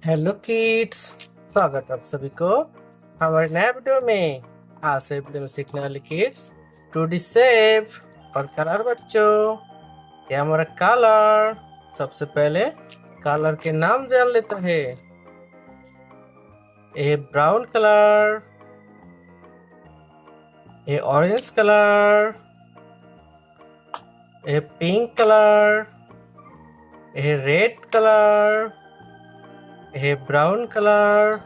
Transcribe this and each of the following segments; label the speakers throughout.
Speaker 1: Hello kids. स्वागत है आप सभी को हमारे नए वीडियो में। आज से वीडियो में सीखने वाले किड्स टू डी सेफ और कलर बच्चों। ये हमारा कलर। सबसे पहले कलर के नाम जान लेते हैं। ये ब्राउन कलर, ये ऑरेंज कलर, ये पिंक कलर, ये रेड कलर, ये ब्राउन कलर।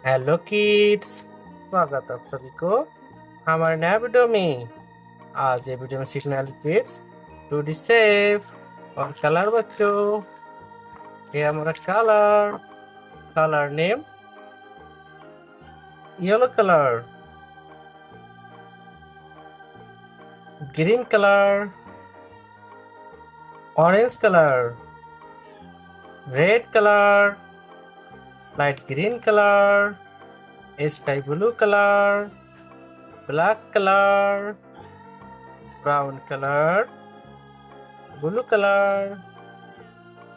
Speaker 1: हेलो किड्स, स्वागत है आप सभी को हमारे नया वीडियो में। आज ये वीडियो में सीखने वाले किड्स टू डी सेफ और कलर बच्चों। ये हमारा colour. Colour name yellow colour, green colour, orange colour, red colour, light green colour, sky blue colour, black colour, brown colour, blue colour,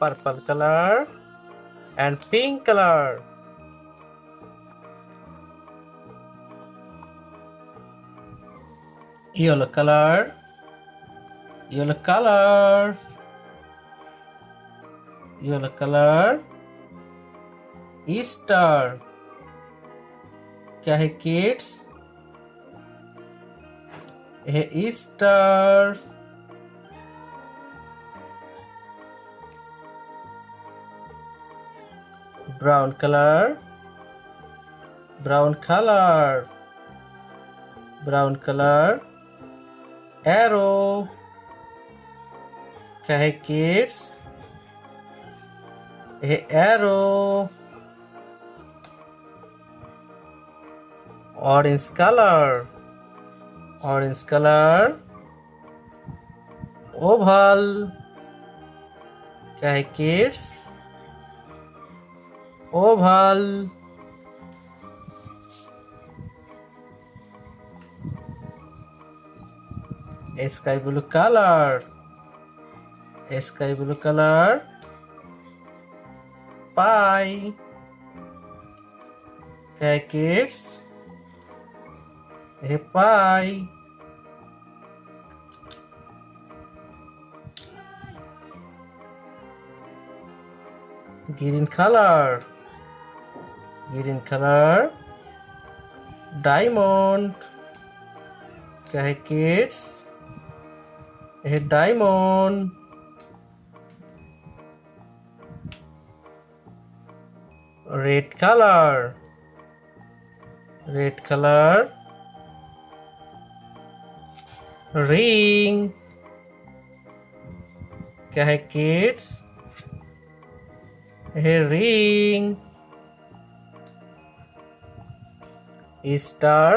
Speaker 1: purple colour and pink colour. Yellow color, yellow color, yellow color, Easter। क्या है kids? है Easter. Brown colour, brown colour, brown colour, arrow. क्या है kids? है arrow. Orange colour, orange colour, oval. क्या है kids? Oval. Sky blue colour, sky blue colour, pie. क्या है किड्स? है pie. Green colour, green colour, diamond. क्या है किड्स? है diamond. Red colour, red colour, ring. क्या है किड्स? है ring. Star,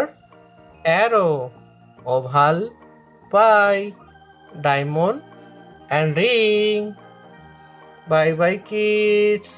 Speaker 1: arrow, oval, pie, diamond and ring. Bye bye kids.